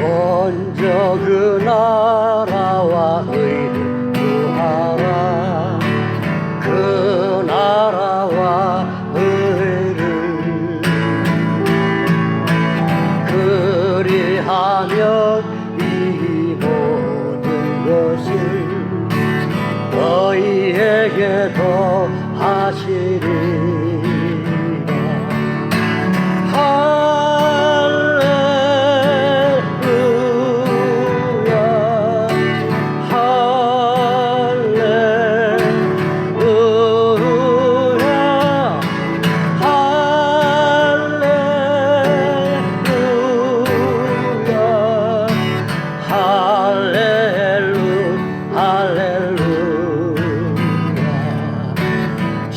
먼저 그 나라와 의를 구하라. 그 나라와 의를 그리하면 이 모든 것을 너희에게 더하시리라.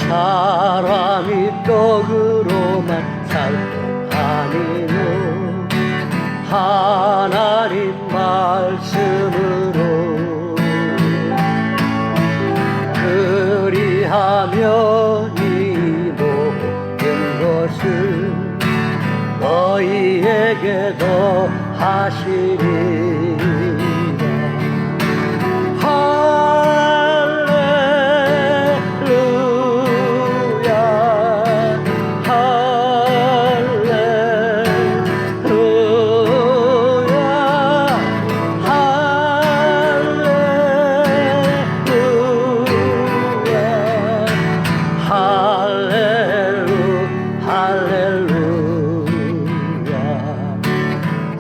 사람이 떡으로만 살 것 아니요 하나님 말씀으로 그리하면 이 모든 것을 너희에게 더하시리라.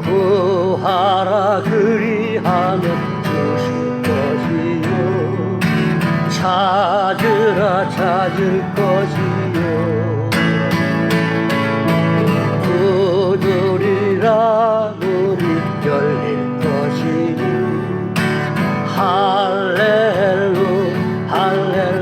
구하라 그리하면 주실 것이요 찾으라 찾을 것이요 두드리라 문이 열릴 것이니 할렐루 할렐루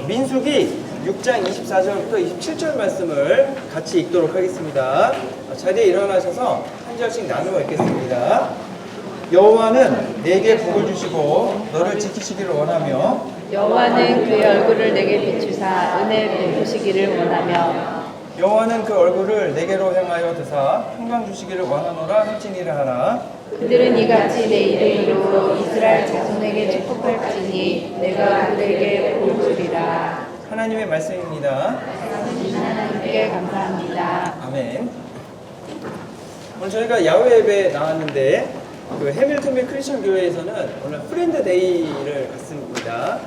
민수기 6장 24절부터 27절 말씀을 같이 읽도록 하겠습니다. 자리에 일어나셔서 한 절씩 나누어 읽겠습니다. 여호와는 내게 복을 주시고 너를 지키시기를 원하며 여호와는 그의 얼굴을 내게 비추사 은혜를 베푸시기를 원하며 여호와는 그 얼굴을 내게로 향하여 드사 평강 주시기를 원하노라 할지니라 하라. 그들은 이같이 내 이름으로 이스라엘 자손에게 축복할지니 내가 그들에게 복을 주리라. 하나님의 말씀입니다. 하나님께 감사합니다. 아멘. 오늘 저희가 야외 예배 나왔는데 그 해밀턴빌 크리스천 교회에서는 오늘 프렌드데이를 갔습니다.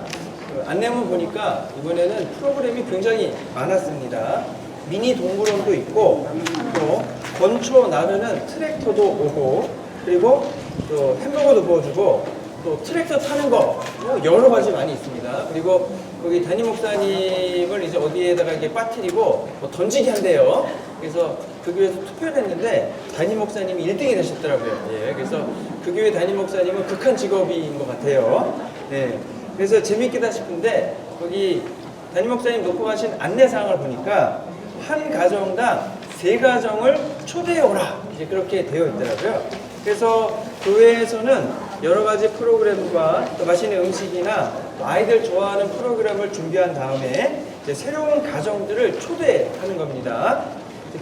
그 안내문 보니까 이번에는 프로그램이 굉장히 많았습니다. 미니 동물원도 있고 또 건초 나르는 트랙터도 오고 그리고 또 햄버거도 구워주고 또 트랙터 타는 거 여러 가지 많이 있습니다. 그리고 거기 담임 목사님을 이제 어디에다가 이렇게 빠뜨리고 뭐 던지기 한대요. 그래서 그 교회에서 투표를 했는데 담임 목사님이 1등이 되셨더라고요. 예, 그래서 그 교회 담임 목사님은 극한 직업인 것 같아요. 네, 그래서 재밌겠다 싶은데 거기 담임 목사님 놓고 가신 안내사항을 보니까 한 가정당 3가정을 초대해 오라 이제 그렇게 되어 있더라고요. 그래서 교회에서는 여러 가지 프로그램과 또 맛있는 음식이나 아이들 좋아하는 프로그램을 준비한 다음에 이제 새로운 가정들을 초대하는 겁니다.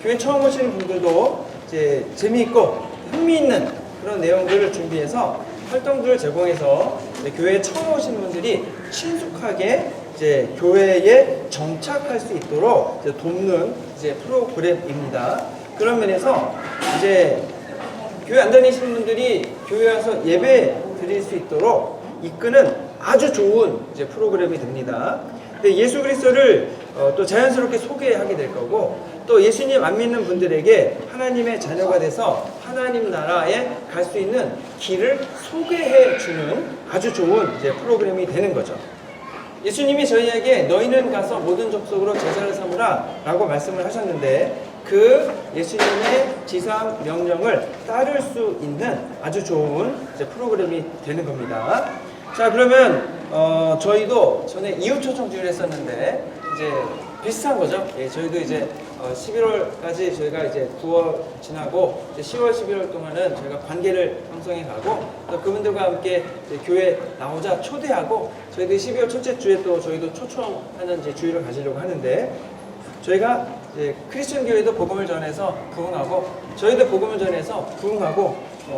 교회 처음 오시는 분들도 이제 재미있고 흥미있는 그런 내용들을 준비해서 활동들을 제공해서 교회에 처음 오시는 분들이 친숙하게 이제 교회에 정착할 수 있도록 이제 돕는 이제 프로그램입니다. 그런 면에서 이제 교회 안 다니시는 분들이 교회 와서 예배 드릴 수 있도록 이끄는 아주 좋은 이제 프로그램이 됩니다. 근데 예수 그리스도를 또 자연스럽게 소개하게 될 거고 또 예수님 안 믿는 분들에게 하나님의 자녀가 돼서 하나님 나라에 갈 수 있는 길을 소개해 주는 아주 좋은 이제 프로그램이 되는 거죠. 예수님이 저희에게 너희는 가서 모든 족속으로 제자를 삼으라 라고 말씀을 하셨는데 그 예수님의 지상 명령을 따를 수 있는 아주 좋은 이제 프로그램이 되는 겁니다. 자, 그러면 저희도 전에 이웃 초청주의를 했었는데 이제 비슷한 거죠. 예, 저희도 이제 11월까지 저희가 이제 9월 지나고 이제 10월, 11월 동안은 저희가 관계를 방송에 가고 또 그분들과 함께 이제 교회 나오자 초대하고 저희들이 12월 첫째 주에 또 저희도 초청하는 이제 주의를 가지려고 하는데 저희가 이제 크리스천 교회도 복음을 전해서 부흥하고 저희도 복음을 전해서 부흥하고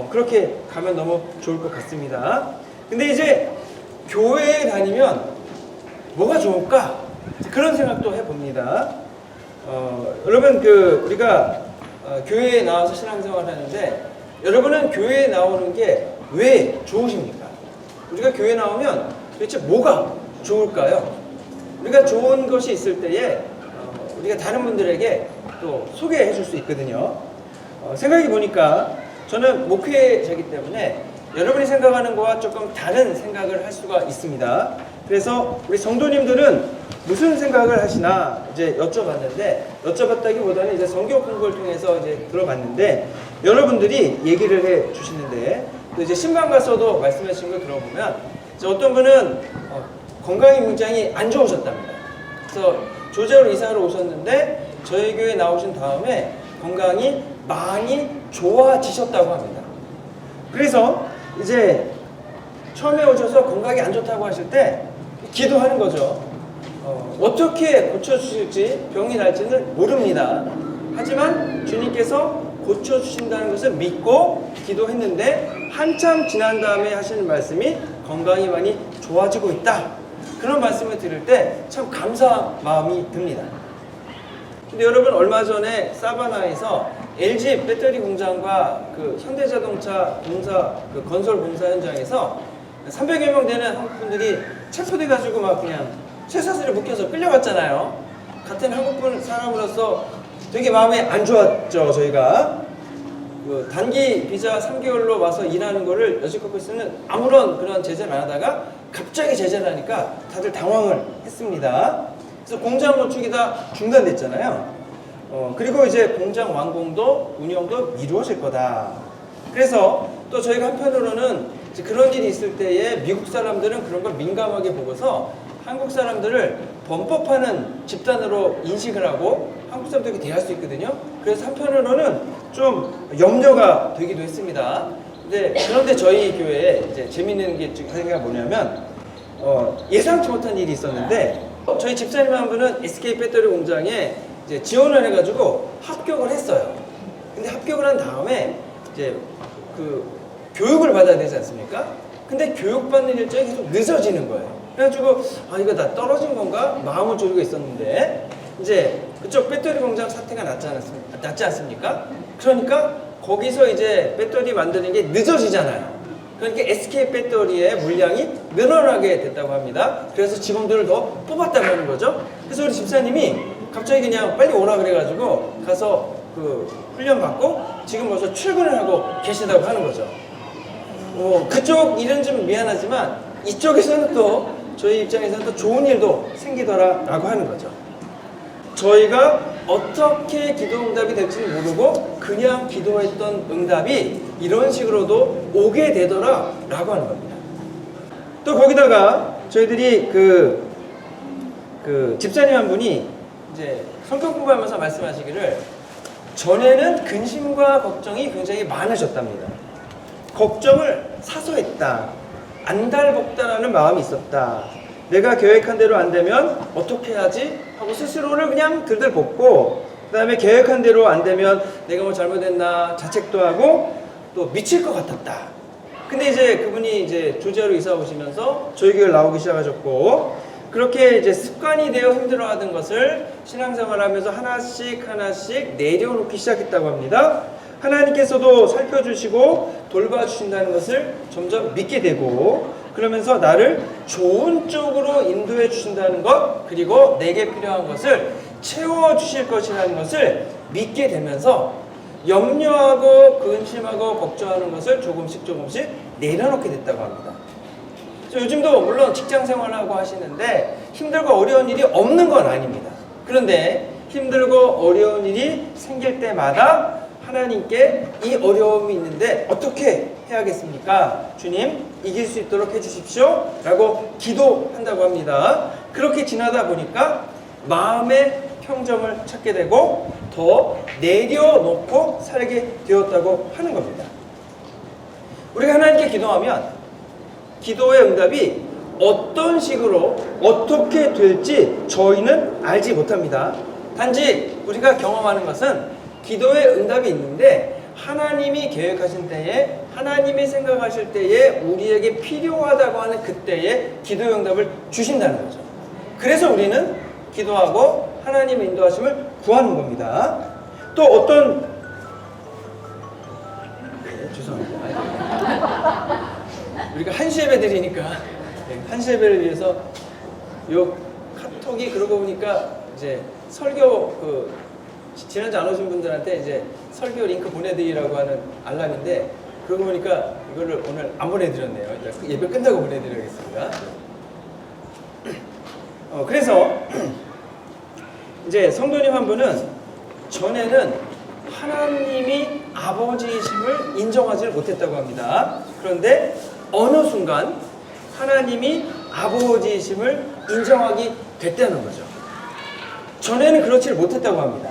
그렇게 가면 너무 좋을 것 같습니다. 근데 이제 교회에 다니면 뭐가 좋을까? 그런 생각도 해봅니다. 여러분 우리가 교회에 나와서 신앙생활을 하는데 여러분은 교회에 나오는 게 왜 좋으십니까? 우리가 교회에 나오면 도대체 뭐가 좋을까요? 우리가 좋은 것이 있을 때에 우리가 다른 분들에게 또 소개해 줄 수 있거든요. 생각해 보니까 저는 목회자이기 때문에 여러분이 생각하는 거와 조금 다른 생각을 할 수가 있습니다. 그래서 우리 성도님들은 무슨 생각을 하시나 이제 여쭤봤다기보다는 이제 성경 공부를 통해서 이제 들어봤는데 여러분들이 얘기를 해 주시는데 또 이제 신방 가서도 말씀해 주신 걸 들어보면 이제 어떤 분은 건강이 굉장히 안 좋으셨답니다. 그래서 조지아로 이사를 오셨는데 저희 교회에 나오신 다음에 건강이 많이 좋아지셨다고 합니다. 그래서 이제 처음에 오셔서 건강이 안 좋다고 하실 때 기도하는 거죠. 어떻게 고쳐주실지 병이 날지는 모릅니다. 하지만 주님께서 고쳐주신다는 것을 믿고 기도했는데 한참 지난 다음에 하시는 말씀이 건강이 많이 좋아지고 있다. 그런 말씀을 들을 때 참 감사한 마음이 듭니다. 근데 여러분 얼마 전에 사바나에서 LG 배터리 공장과 그 현대자동차 공사 그 건설 공사 현장에서 300여 명 되는 한국 분들이 체포돼 가지고 막 그냥 쇠사슬에 묶여서 끌려갔잖아요. 같은 한국 사람으로서 되게 마음이 안 좋았죠. 저희가 그 단기 비자 3개월로 와서 일하는 거를 여지껏 있으면 아무런 그런 제재를 안 하다가 갑자기 제재를 하니까 다들 당황을 했습니다. 그래서 공장 건축이 다 중단됐잖아요. 그리고 이제 공장 완공도 운영도 미루어질 거다. 그래서 또 저희가 한편으로는 이제 그런 일이 있을 때에 미국 사람들은 그런 걸 민감하게 보고서 한국 사람들을 범법하는 집단으로 인식을 하고 한국 사람들에게 대할 수 있거든요. 그래서 한편으로는 좀 염려가 되기도 했습니다. 그런데 저희 교회에 이제 재밌는 게 하나가 뭐냐면 예상치 못한 일이 있었는데 저희 집사님 한 분은 SK 배터리 공장에 이제 지원을 해가지고 합격을 했어요. 근데 합격을 한 다음에 이제 그 교육을 받아야 되지 않습니까? 근데 교육받는 일정이 계속 늦어지는 거예요. 그래가지고 이거 나 떨어진 건가? 마음을 졸이고 있었는데 이제 그쪽 배터리 공장 사태가 났지 않습니까? 그러니까 거기서 이제 배터리 만드는 게 늦어지잖아요. 그러니까 SK 배터리의 물량이 늘어나게 됐다고 합니다. 그래서 직원들을 더 뽑았다고 하는 거죠. 그래서 우리 집사님이 갑자기 그냥 빨리 오라 그래가지고 가서 그 훈련 받고 지금 벌써 출근을 하고 계시다고 하는 거죠. 그쪽 일은 좀 미안하지만 이쪽에서는 또 저희 입장에서는 또 좋은 일도 생기더라라고 하는 거죠. 저희가 어떻게 기도 응답이 될지는 모르고 그냥 기도했던 응답이 이런 식으로도 오게 되더라라고 하는 겁니다. 또 거기다가 저희들이 그 집사님 한 분이 이제 성경 공부하면서 말씀하시기를 전에는 근심과 걱정이 굉장히 많으셨답니다. 걱정을 사서 했다. 안달복달하는 마음이 있었다. 내가 계획한 대로 안 되면 어떻게 하지? 하고 스스로를 그냥 들들 볶고 그 다음에 계획한 대로 안 되면 내가 뭐 잘못했나 자책도 하고 또 미칠 것 같았다. 근데 이제 그분이 이제 조지아로 이사 오시면서 저희 교회를 나오기 시작하셨고 그렇게 이제 습관이 되어 힘들어하던 것을 신앙생활하면서 하나씩 내려놓기 시작했다고 합니다. 하나님께서도 살펴주시고 돌봐주신다는 것을 점점 믿게 되고 그러면서 나를 좋은 쪽으로 인도해 주신다는 것 그리고 내게 필요한 것을 채워주실 것이라는 것을 믿게 되면서 염려하고 근심하고 걱정하는 것을 조금씩 내려놓게 됐다고 합니다. 요즘도 물론 직장 생활하고 하시는데 힘들고 어려운 일이 없는 건 아닙니다. 그런데 힘들고 어려운 일이 생길 때마다 하나님께 이 어려움이 있는데 어떻게 해야겠습니까? 주님, 이길 수 있도록 해주십시오 라고 기도한다고 합니다. 그렇게 지나다 보니까 마음의 평정을 찾게 되고 더 내려놓고 살게 되었다고 하는 겁니다. 우리가 하나님께 기도하면 기도의 응답이 어떤 식으로 어떻게 될지 저희는 알지 못합니다. 단지 우리가 경험하는 것은 기도의 응답이 있는데 하나님이 계획하신 때에, 하나님이 생각하실 때에 우리에게 필요하다고 하는 그때에 기도의 응답을 주신다는 거죠. 그래서 우리는 기도하고 하나님의 인도하심을 구하는 겁니다. 또 어떤 죄송합니다. 우리가 한시 예배 드리니까 한시 예배를 위해서 요 카톡이 그러고 보니까 이제 설교 지난주 안 오신 분들한테 이제 설교 링크 보내드리라고 하는 알람인데 그러고 보니까 이거를 오늘 안 보내드렸네요. 예배 끝나고 보내드리겠습니다. 그래서 이제 성도님 한 분은 전에는 하나님이 아버지이심을 인정하지 못했다고 합니다. 그런데 어느 순간 하나님이 아버지이심을 인정하게 됐다는 거죠. 전에는 그렇지 못했다고 합니다.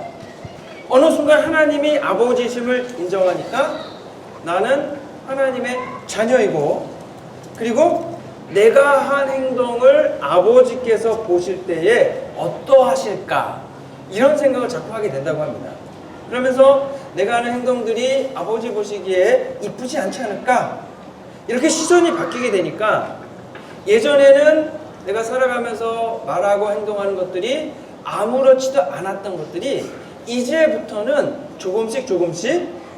어느 순간 하나님이 아버지이심을 인정하니까 나는 하나님의 자녀이고, 그리고 내가 한 행동을 아버지께서 보실 때에 어떠하실까, 이런 생각을 자꾸 하게 된다고 합니다. 그러면서 내가 하는 행동들이 아버지 보시기에 이쁘지 않지 않을까, 이렇게 시선이 바뀌게 되니까 예전에는 내가 살아가면서 말하고 행동하는 것들이 아무렇지도 않았던 것들이 이제부터는 조금씩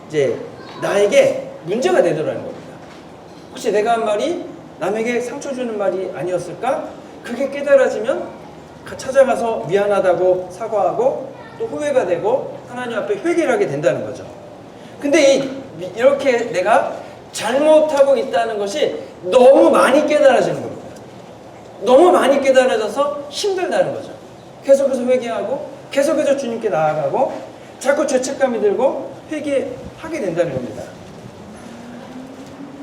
이제 나에게 문제가 되더라는 겁니다. 혹시 내가 한 말이 남에게 상처 주는 말이 아니었을까? 그게 깨달아지면 찾아가서 미안하다고 사과하고 또 후회가 되고 하나님 앞에 회개를 하게 된다는 거죠. 근데 이렇게 내가 잘못하고 있다는 것이 너무 많이 깨달아지는 겁니다. 너무 많이 깨달아져서 힘들다는 거죠. 계속해서 회개하고 계속해서 주님께 나아가고 자꾸 죄책감이 들고 회개하게 된다는 겁니다.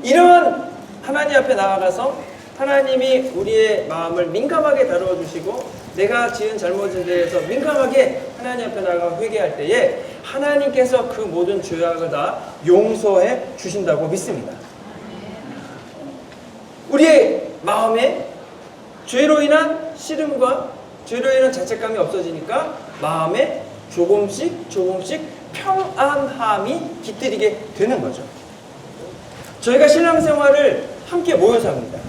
이러한 하나님 앞에 나아가서 하나님이 우리의 마음을 민감하게 다루어 주시고 내가 지은 잘못에 대해서 민감하게 하나님 앞에 나아가 회개할 때에 하나님께서 그 모든 죄악을 다 용서해 주신다고 믿습니다. 우리의 마음에 죄로 인한 씨름과 죄로 인한 자책감이 없어지니까 마음에 조금씩 평안함이 깃들이게 되는 거죠. 저희가 신앙생활을 함께 모여서 합니다.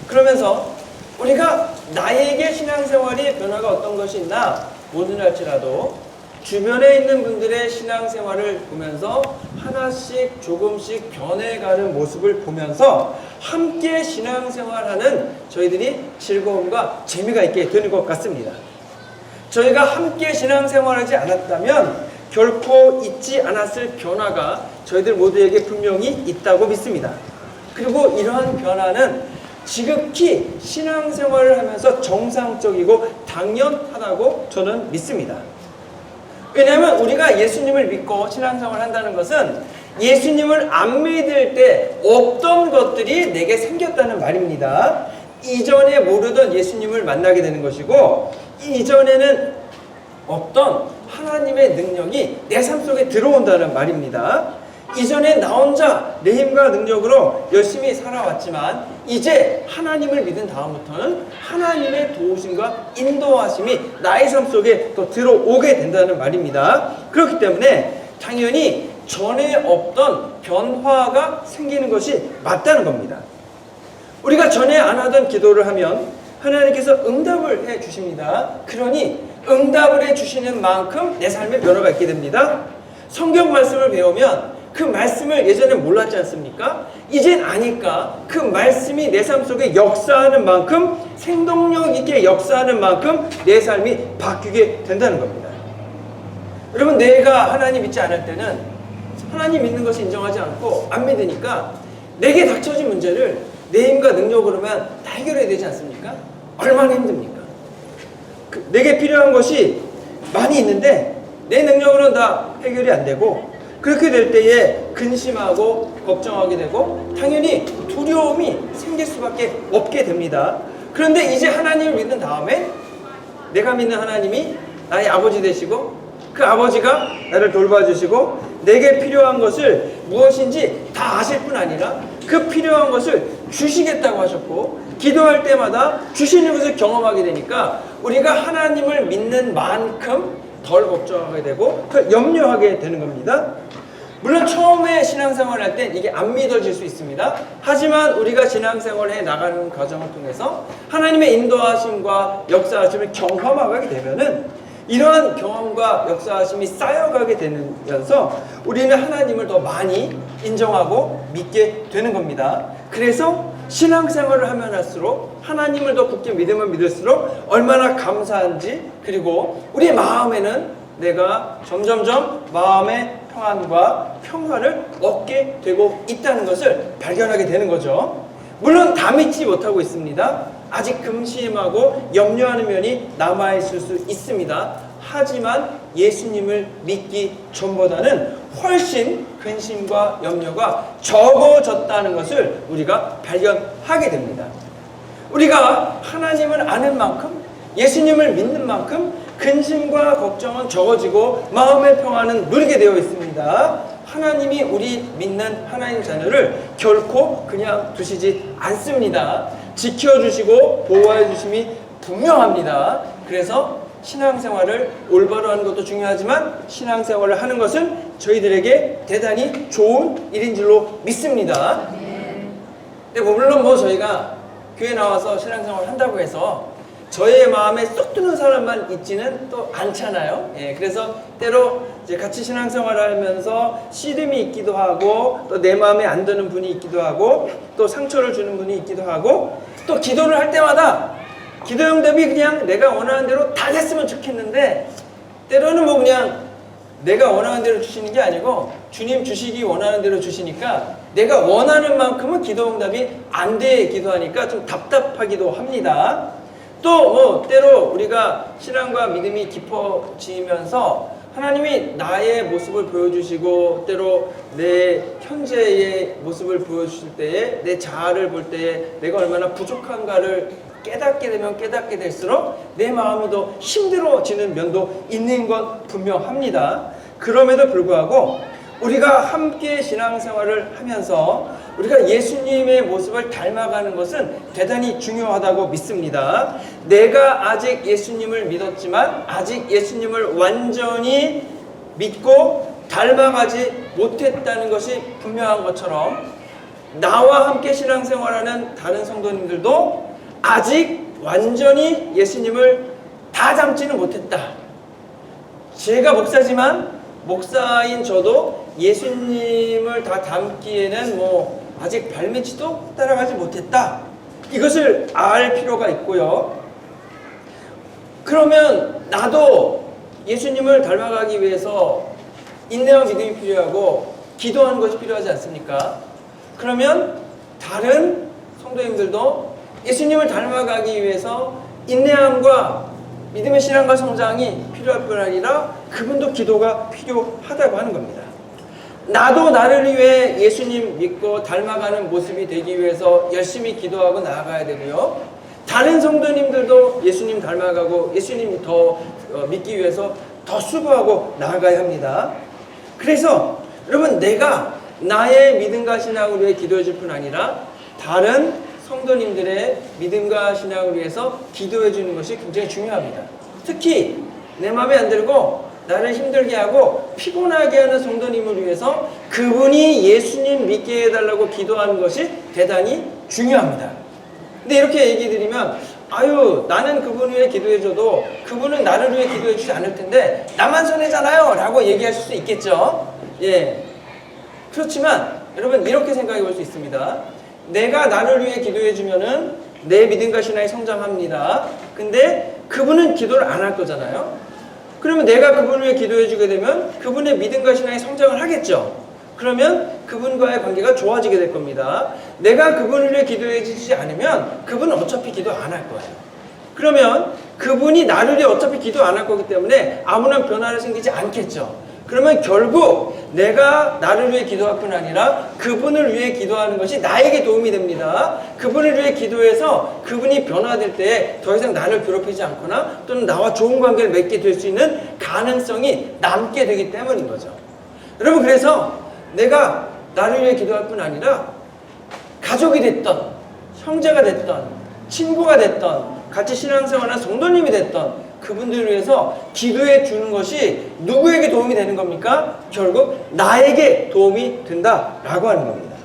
그러면서 우리가 나에게 신앙생활이 변화가 어떤 것이 있나 모든 할지라도 주변에 있는 분들의 신앙생활을 보면서 하나씩 조금씩 변해가는 모습을 보면서 함께 신앙생활하는 저희들이 즐거움과 재미가 있게 되는 것 같습니다. 저희가 함께 신앙생활하지 않았다면 결코 있지 않았을 변화가 저희들 모두에게 분명히 있다고 믿습니다. 그리고 이러한 변화는 지극히 신앙생활을 하면서 정상적이고 당연하다고 저는 믿습니다. 왜냐하면 우리가 예수님을 믿고 신앙생활을 한다는 것은 예수님을 안 믿을 때 없던 것들이 내게 생겼다는 말입니다. 이전에 모르던 예수님을 만나게 되는 것이고 이전에는 없던 하나님의 능력이 내 삶 속에 들어온다는 말입니다. 이전에 나 혼자 내 힘과 능력으로 열심히 살아왔지만 이제 하나님을 믿은 다음부터는 하나님의 도우심과 인도하심이 나의 삶 속에 더 들어오게 된다는 말입니다. 그렇기 때문에 당연히 전에 없던 변화가 생기는 것이 맞다는 겁니다. 우리가 전에 안 하던 기도를 하면 하나님께서 응답을 해 주십니다. 그러니 응답을 해 주시는 만큼 내 삶에 변화가 있게 됩니다. 성경 말씀을 배우면 그 말씀을 예전에 몰랐지 않습니까? 이젠 아니까 그 말씀이 내 삶 속에 역사하는 만큼 생동력 있게 역사하는 만큼 내 삶이 바뀌게 된다는 겁니다. 여러분, 내가 하나님 믿지 않을 때는 하나님 믿는 것을 인정하지 않고 안 믿으니까 내게 닥쳐진 문제를 내 힘과 능력으로만 다 해결해야 되지 않습니까? 얼마나 힘듭니까? 내게 필요한 것이 많이 있는데 내 능력으로는 다 해결이 안 되고, 그렇게 될 때에 근심하고 걱정하게 되고 당연히 두려움이 생길 수밖에 없게 됩니다. 그런데 이제 하나님을 믿는 다음에 내가 믿는 하나님이 나의 아버지 되시고 그 아버지가 나를 돌봐주시고 내게 필요한 것을 무엇인지 다 아실 뿐 아니라 그 필요한 것을 주시겠다고 하셨고, 기도할 때마다 주시는 것을 경험하게 되니까 우리가 하나님을 믿는 만큼 덜 걱정하게 되고 덜 염려하게 되는 겁니다. 물론 처음에 신앙생활을 할 때 이게 안 믿어질 수 있습니다. 하지만 우리가 신앙생활을 해 나가는 과정을 통해서 하나님의 인도하심과 역사하심을 경험하게 되면은 이러한 경험과 역사하심이 쌓여가게 되면서 우리는 하나님을 더 많이 인정하고 믿게 되는 겁니다. 그래서 신앙생활을 하면 할수록 하나님을 더 굳게 믿으면 믿을수록 얼마나 감사한지, 그리고 우리 마음에는 내가 점점점 마음의 평안과 평화를 얻게 되고 있다는 것을 발견하게 되는 거죠. 물론 다 믿지 못하고 있습니다. 아직 금심하고 염려하는 면이 남아있을 수 있습니다. 하지만 예수님을 믿기 전보다는 훨씬 근심과 염려가 적어졌다는 것을 우리가 발견하게 됩니다. 우리가 하나님을 아는 만큼, 예수님을 믿는 만큼 근심과 걱정은 적어지고 마음의 평화는 누리게 되어 있습니다. 하나님이 우리 믿는 하나님 자녀를 결코 그냥 두시지 않습니다. 지켜주시고 보호해 주심이 분명합니다. 그래서 신앙생활을 올바로 하는 것도 중요하지만 신앙생활을 하는 것은 저희들에게 대단히 좋은 일인 줄로 믿습니다. 근데 물론 저희가 교회 나와서 신앙생활을 한다고 해서 저의 마음에 쏙 드는 사람만 있지는 또 않잖아요. 그래서 때로 이제 같이 신앙생활을 하면서 씨름이 있기도 하고, 또 내 마음에 안 드는 분이 있기도 하고, 또 상처를 주는 분이 있기도 하고, 또 기도를 할 때마다 기도 응답이 그냥 내가 원하는 대로 다 됐으면 좋겠는데, 때로는 그냥 내가 원하는 대로 주시는 게 아니고 주님 주시기 원하는 대로 주시니까 내가 원하는 만큼은 기도 응답이 안 돼 기도하니까 좀 답답하기도 합니다. 또 때로 우리가 신앙과 믿음이 깊어지면서 하나님이 나의 모습을 보여주시고 때로 내 현재의 모습을 보여주실 때에 내 자아를 볼 때에 내가 얼마나 부족한가를 깨닫게 되면 깨닫게 될수록 내 마음이 더 힘들어지는 면도 있는 건 분명합니다. 그럼에도 불구하고 우리가 함께 신앙생활을 하면서 우리가 예수님의 모습을 닮아가는 것은 대단히 중요하다고 믿습니다. 내가 아직 예수님을 믿었지만 아직 예수님을 완전히 믿고 닮아가지 못했다는 것이 분명한 것처럼 나와 함께 신앙생활하는 다른 성도님들도 아직 완전히 예수님을 다 닮지는 못했다. 제가 목사지만 목사인 저도 예수님을 다 닮기에는 아직 발밑도 따라가지 못했다. 이것을 알 필요가 있고요. 그러면 나도 예수님을 닮아가기 위해서 인내와 믿음이 필요하고 기도하는 것이 필요하지 않습니까? 그러면 다른 성도님들도 예수님을 닮아가기 위해서 인내함과 믿음의 신앙과 성장이 필요할 뿐 아니라 그분도 기도가 필요하다고 하는 겁니다. 나도 나를 위해 예수님 믿고 닮아가는 모습이 되기 위해서 열심히 기도하고 나아가야 되고요. 다른 성도님들도 예수님 닮아가고 예수님 더 믿기 위해서 더 수고하고 나아가야 합니다. 그래서 여러분, 내가 나의 믿음과 신앙을 위해 기도해 줄 뿐 아니라 다른 성도님들의 믿음과 신앙을 위해서 기도해 주는 것이 굉장히 중요합니다. 특히 내 마음에 안 들고 나를 힘들게 하고 피곤하게 하는 성도님을 위해서 그분이 예수님 믿게 해달라고 기도하는 것이 대단히 중요합니다. 근데 이렇게 얘기 드리면 나는 그분 위해 기도해줘도 그분은 나를 위해 기도해 주지 않을 텐데 나만 손해잖아요 라고 얘기하실 수 있겠죠. 그렇지만 여러분, 이렇게 생각해 볼 수 있습니다. 내가 나를 위해 기도해 주면은 내 믿음과 신앙이 성장합니다. 근데 그분은 기도를 안 할 거잖아요. 그러면 내가 그분을 위해 기도해 주게 되면 그분의 믿음과 신앙이 성장을 하겠죠. 그러면 그분과의 관계가 좋아지게 될 겁니다. 내가 그분을 위해 기도해 주지 않으면 그분은 어차피 기도 안 할 거예요. 그러면 그분이 나를 위해 어차피 기도 안 할 거기 때문에 아무런 변화를 생기지 않겠죠. 그러면 결국 내가 나를 위해 기도할 뿐 아니라 그분을 위해 기도하는 것이 나에게 도움이 됩니다. 그분을 위해 기도해서 그분이 변화될 때 더 이상 나를 괴롭히지 않거나 또는 나와 좋은 관계를 맺게 될 수 있는 가능성이 남게 되기 때문인 거죠. 여러분, 그래서 내가 나를 위해 기도할 뿐 아니라 가족이 됐던, 형제가 됐던, 친구가 됐던, 같이 신앙생활하는 성도님이 됐던 그분들을 위해서 기도해 주는 것이 누구에게 도움이 되는 겁니까? 결국 나에게 도움이 된다라고 하는 겁니다.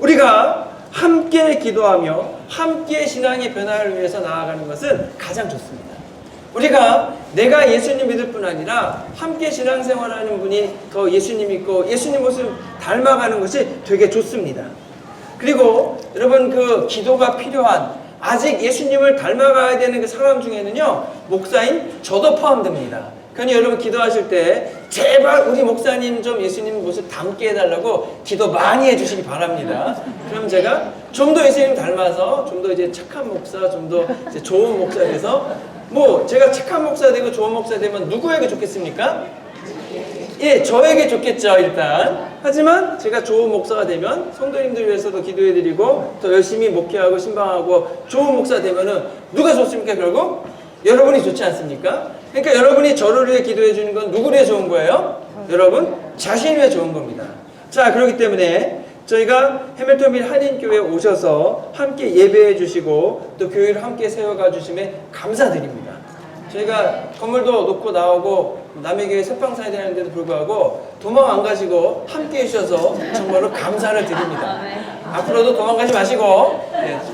우리가 함께 기도하며 함께 신앙의 변화를 위해서 나아가는 것은 가장 좋습니다. 우리가 내가 예수님 믿을 뿐 아니라 함께 신앙생활하는 분이 더 예수님 믿고 예수님 모습 닮아가는 것이 되게 좋습니다. 그리고 여러분, 그 기도가 필요한 아직 예수님을 닮아가야 되는 그 사람 중에는요, 목사인 저도 포함됩니다. 그러니 여러분, 기도하실 때 제발 우리 목사님 좀 예수님 모습 닮게 해달라고 기도 많이 해주시기 바랍니다. 그럼 제가 좀 더 예수님 닮아서 좀 더 이제 착한 목사, 좀 더 이제 좋은 목사 돼서, 뭐 제가 착한 목사 되고 좋은 목사 되면 누구에게 좋겠습니까? 예, 저에게 좋겠죠, 일단. 하지만 제가 좋은 목사가 되면 성도님들 위해서도 기도해드리고 더 열심히 목회하고 신방하고 좋은 목사 되면은 누가 좋습니까, 결국? 여러분이 좋지 않습니까? 그러니까 여러분이 저를 위해 기도해 주는 건 누구를 위해 좋은 거예요? 여러분 자신을 위해 좋은 겁니다. 자, 그렇기 때문에 저희가 해밀턴빌 한인교회에 오셔서 함께 예배해 주시고 또 교회를 함께 세워가 주심에 감사드립니다. 저희가 건물도 놓고 나오고 남의 교회 새빵 사야 되는데도 불구하고 도망 안 가시고 함께 해주셔서 정말로 감사를 드립니다. 앞으로도 도망가지 마시고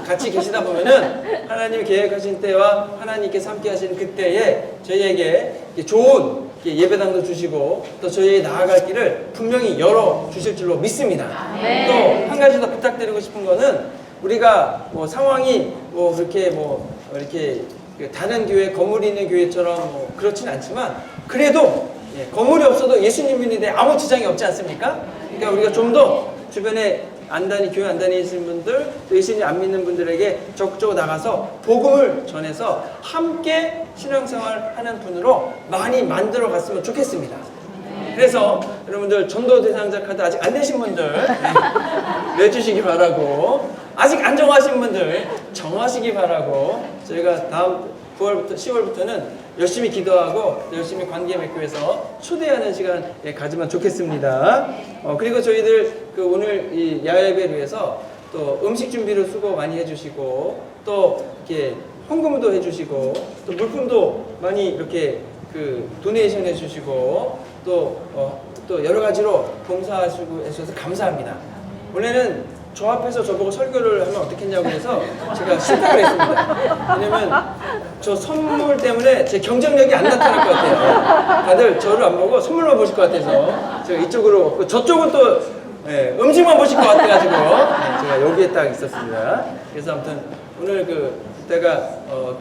같이 계시다 보면은 하나님이 계획하신 때와 하나님께서 함께 하시는 그때에 저희에게 좋은 예배당도 주시고 또 저희의 나아갈 길을 분명히 열어 주실 줄로 믿습니다. 또 한 가지 더 부탁드리고 싶은 거는 우리가 뭐 상황이 뭐 그렇게 이렇게 다른 교회, 건물이 있는 교회처럼 뭐 그렇진 않지만 그래도 건물이 없어도 예수님 믿는데 아무 지장이 없지 않습니까? 그러니까 우리가 좀 더 주변에 교회 안 다니시는 분들, 또 예수님 안 믿는 분들에게 적극적으로 나가서 복음을 전해서 함께 신앙생활 하는 분으로 많이 만들어 갔으면 좋겠습니다. 그래서 여러분들 전도 대상자 카드 아직 안 되신 분들 내주시기 바라고, 아직 안 정하신 분들 정하시기 바라고, 저희가 다음 9월부터 10월부터는 열심히 기도하고 열심히 관계 맺기 위해서 초대하는 시간 가지면 좋겠습니다. 그리고 저희들 오늘 이 야외예배를 위해서 또 음식 준비를 수고 많이 해주시고 또 이렇게 헌금도 해주시고 또 물품도 많이 이렇게 도네이션 해주시고 또 여러 가지로 봉사하시고 해주셔서 감사합니다. 원래는 저 앞에서 저보고 설교를 하면 어떻겠냐고 해서 제가 실패를 했습니다. 왜냐면 저 선물 때문에 제 경쟁력이 안 나타날 것 같아요. 다들 저를 안 보고 선물만 보실 것 같아서 제가 이쪽으로, 저쪽은 또 음식만 보실 것 같아가지고 제가 여기에 딱 있었습니다. 그래서 아무튼 오늘 그때가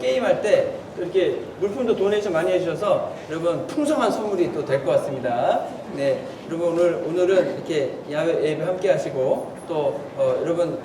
게임할 때 이렇게 물품도 도네이션 많이 해주셔서 여러분 풍성한 선물이 또 될 것 같습니다. 네, 여러분 오늘은 이렇게 야외 예배 함께 하시고 또 여러분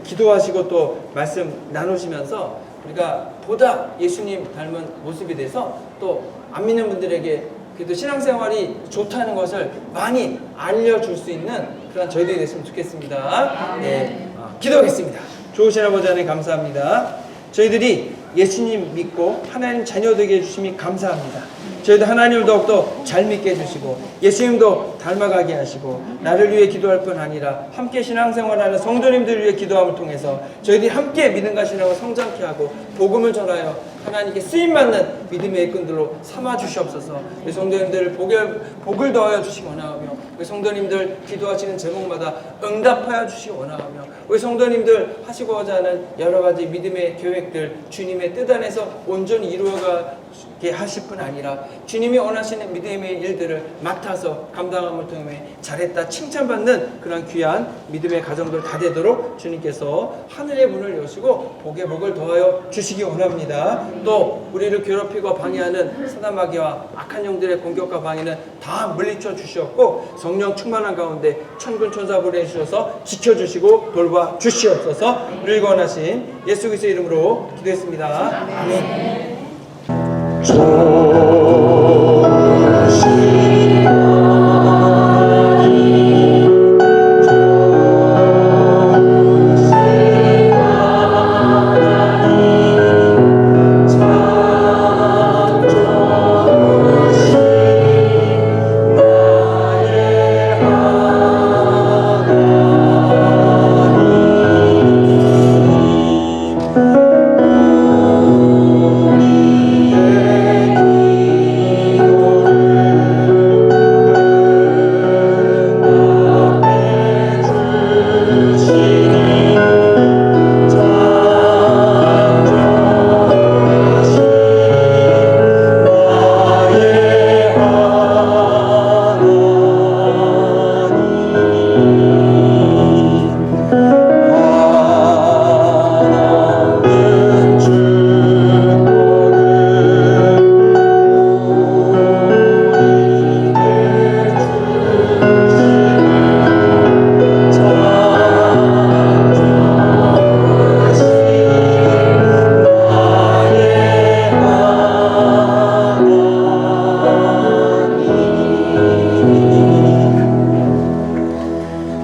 기도하시고 또 말씀 나누시면서 우리가 보다 예수님 닮은 모습이 돼서 또 안 믿는 분들에게 그래도 신앙생활이 좋다는 것을 많이 알려줄 수 있는 그런 저희들이 됐으면 좋겠습니다. 네, 기도하겠습니다. 좋으신 아버지 하나님 감사합니다. 저희들이 예수님 믿고 하나님 자녀 되게 해주심이 감사합니다. 저희도 하나님을 더욱더 잘 믿게 해주시고 예수님도 닮아가게 하시고 나를 위해 기도할 뿐 아니라 함께 신앙생활하는 성도님들을 위해 기도함을 통해서 저희들이 함께 믿음과 신앙을 성장케 하고 복음을 전하여 하나님께 쓰임받는 믿음의 일꾼들로 삼아 주시옵소서. 우리 성도님들 복을 더하여 주시기 원하며 우리 성도님들 기도하시는 제목마다 응답하여 주시기 원하며 우리 성도님들 하시고자 하는 여러 가지 믿음의 계획들 주님의 뜻 안에서 온전히 이루어가게 하실 뿐 아니라 주님이 원하시는 믿음의 일들을 맡아서 감당함을 통해 잘했다 칭찬받는 그런 귀한 믿음의 가정들 다 되도록 주님께서 하늘의 문을 여시고 복의 복을 더하여 주시기 원합니다. 또 우리를 괴롭히고 방해하는 사단마귀와 악한 영들의 공격과 방해는 다 물리쳐 주시었고 성령 충만한 가운데 천군 천사 보내주셔서 지켜주시고 돌봐 주시옵소서. 우리를 원하신 예수 그리스도의 이름으로 기도했습니다. 아멘.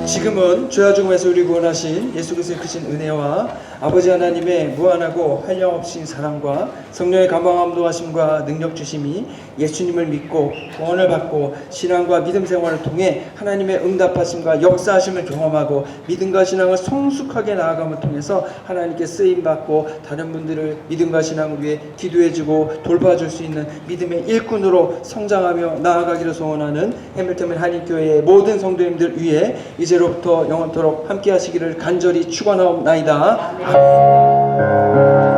지금은 죄와 죽음에서 우리 구원하신 예수 그리스도의 크신 은혜와 아버지 하나님의 무한하고 한량없인 사랑과 성령의 감방함도 하심과 능력 주심이 예수님을 믿고 구원을 받고 신앙과 믿음 생활을 통해 하나님의 응답하심과 역사하심을 경험하고 믿음과 신앙을 성숙하게 나아감을 통해서 하나님께 쓰임받고 다른 분들을 믿음과 신앙을 위해 기도해주고 돌봐줄 수 있는 믿음의 일꾼으로 성장하며 나아가기를 소원하는 해밀턴 한인교회의 모든 성도님들 위해 이제로부터 영원토록 함께 하시기를 간절히 축원하옵나이다. 아멘.